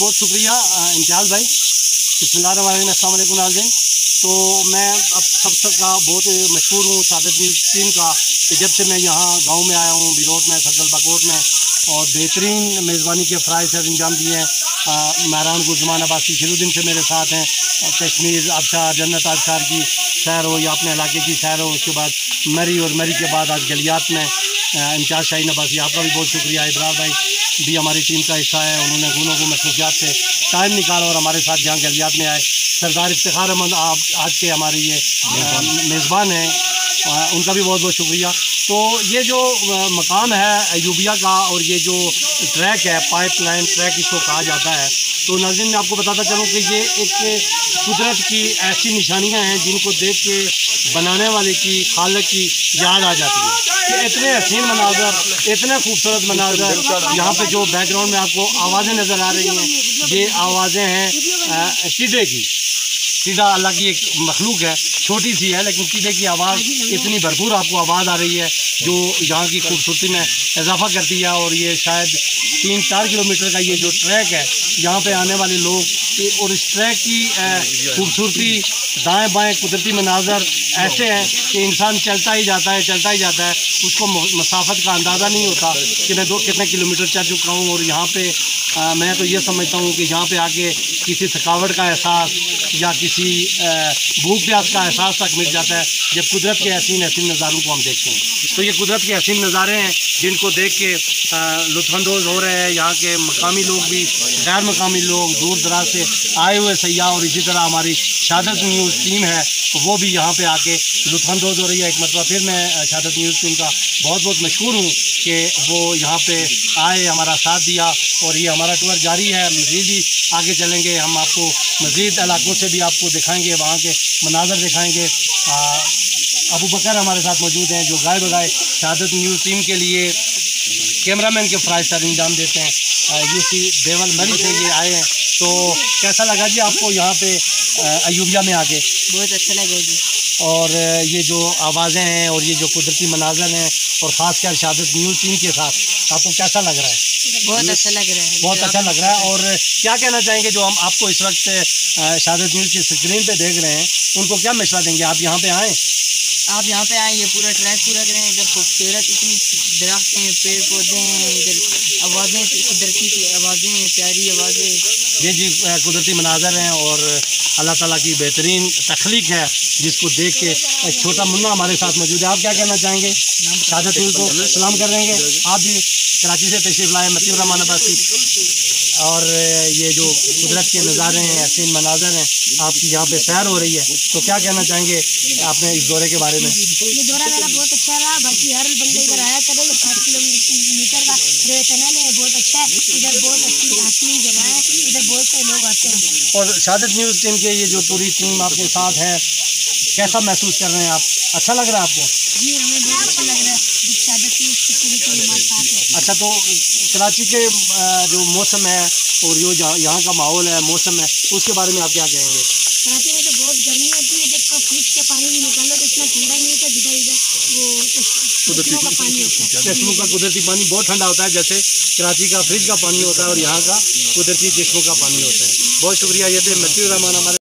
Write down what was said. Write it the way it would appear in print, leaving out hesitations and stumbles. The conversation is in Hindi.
बहुत शुक्रिया इम्तियाज़ भाई। बिस्मिल्लाहिर्रहमानिर्रहीम, अस्सलाम वालेकुम नाज़रीन। तो मैं अब सबका बहुत मशहूर हूँ शहादत न्यूज़ टीम का कि जब से मैं यहाँ गांव में आया हूँ बिरोट में, सर्कल बकोट में, और बेहतरीन मेज़बानी के फ़राइज़ सर अंजाम दिए हैं। महरान गुज़मान अब्बासी शुरू से मेरे साथ हैं। कश्मीर आबशार, जन्नत आबशार की सैर हो या अपने इलाके की सैर हो, उसके बाद मरी और मरी के बाद आज गलियात में इम्तियाज़ शाहीन अब्बासी, आपका भी बहुत शुक्रिया। इब्रार भाई भी हमारी टीम का हिस्सा है, उन्होंने खूनों को मसरूफियात से टाइम निकाला और हमारे साथ यहाँ गलियात में आए। सरदार इफ्तिखार अहमद आप आज के हमारे ये मेज़बान हैं, उनका भी बहुत बहुत शुक्रिया। तो ये जो मकाम है अयूबिया का और ये जो ट्रैक है, पाइपलाइन ट्रैक इसको कहा जाता है, तो नाज़रीन मैं आपको बताता चलूँ कि ये एक कुदरत की ऐसी निशानियाँ हैं जिनको देख के बनाने वाले की, खालिक की याद आ जाती है कि इतने हसीन मनाज़र, इतने खूबसूरत मनाज़र। यहाँ पे जो बैकग्राउंड में आपको आवाज़ें नज़र आ रही हैं, ये आवाज़ें हैं टिड्डे की। टिड्डा अल्लाह की एक मखलूक है, छोटी सी है, लेकिन टिड्डे की आवाज़ इतनी भरपूर आपको आवाज़ आ रही है जो यहाँ की खूबसूरती में इजाफा करती है। और ये शायद 3-4 किलोमीटर का ये जो ट्रैक है, यहाँ पे आने वाले लोग और इस ट्रैक की खूबसूरती, दाएं बाएं कुदरती मनाज़र ऐसे हैं कि इंसान चलता ही जाता है, उसको मसाफत का अंदाज़ा नहीं होता कि मैं कितने किलोमीटर चल चुका हूँ। और यहाँ पे मैं तो ये समझता हूँ कि यहाँ पे आके किसी थकावट का एहसास या किसी भूख प्यास का एहसास तक मिल जाता है जब कुदरत के हसीन नज़ारों को हम देखते हैं। तो ये कुदरत के हसीन नज़ारे हैं जिनको देख के लुत्फ़अंदोज़ हो रहे हैं यहाँ के मकामी लोग भी, गैर मकामी लोग, दूर दराज से आए हुए सयाह, और इसी तरह हमारी शहादत न्यूज़ टीम है वो भी यहाँ पे आके लुत्फ़अंदोज़ हो रही है। एक मरतबा फिर मैं शहादत न्यूज़ टीम का बहुत बहुत मशहूर हूँ कि वो यहाँ पे आए, हमारा साथ दिया, और ये हमारा टूर जारी है। मज़ीद भी आगे चलेंगे, हम आपको मज़ीद इलाकों से भी आपको दिखाएंगे, वहाँ के मनाज़र दिखाएंगे। अबू बकर हमारे साथ मौजूद हैं जो गाय बगाए शहादत न्यूज़ टीम के लिए कैमरामैन के फ़राइज़ सर अंजाम देते हैं। यूसी देवल मरी से ये आए हैं। तो कैसा लगा जी आपको यहाँ पे अयूबिया में आके? बहुत अच्छा लगा जी। और ये जो आवाज़ें हैं और ये जो कुदरती मनाज़र हैं, और ख़ासकर शहादत न्यूज़ टीम के साथ आपको कैसा लग रहा है? बहुत अच्छा लग रहा है, बहुत अच्छा लग रहा है। और क्या कहना चाहेंगे जो हम आपको इस वक्त शहादत न्यूज़ की स्क्रीन पे देख रहे हैं, उनको क्या मशवरा देंगे? आप यहाँ पे आएँ, आप यहाँ पे आए, ये पूरा ट्रैक पूरा करें। इधर खूबसूरत इतनी दरख्त हैं, पेड़ पौधे हैं, इधर आवाज़ें, कुदरती की आवाज़ें हैं, प्यारी आवाज़ें। जी कुदरती मनाज़र हैं और अल्लाह ताला की बेहतरीन तख्लीक है जिसको देख के एक छोटा मुन्ना हमारे साथ मौजूद है। आप क्या कहना चाहेंगे? शहादत न्यूज़ को सलाम कर देंगे। आप भी कराची से तशरीफ़ लाए, मतीउर रहमान अब्बासी, और ये जो कुदरत के नज़ारे हैं, हसीन मनाज़र हैं, आपकी यहाँ पे सैर हो रही है, तो क्या कहना चाहेंगे आपने इस दौरे के बारे में? ये दौरा मेरा बहुत अच्छा रहा। बाकी हर बंदे इधर आया करे। 7 किलोमीटर का जो टनल है बहुत अच्छा है। इधर बहुत अच्छी हसीन जगह है, इधर बहुत से लोग आते हैं। और शहादत न्यूज़ टीम के ये जो पूरी टीम आपके साथ है, कैसा महसूस कर रहे हैं आप? अच्छा लग रहा है आपको? जी हमें बहुत अच्छा लग रहा है। शहादत न्यूज़ की पूरी टीम हमारे साथ है। अच्छा, तो कराची के जो मौसम है और जो यहाँ का माहौल है, मौसम है, उसके बारे में आप क्या कहेंगे? कराची में तो बहुत गर्मी होती है, जब फ्रिज का पानी भी निकालो तो इतना ठंडा नहीं होता जिधर इधर वो चश्मों का पानी होता है। चश्मों का कुदरती पानी बहुत ठंडा होता है, जैसे कराची का फ्रिज का पानी होता है और यहाँ का कुदरती चश्मों का पानी होता है। बहुत शुक्रिया। ये थे मतीउर रहमान हमारे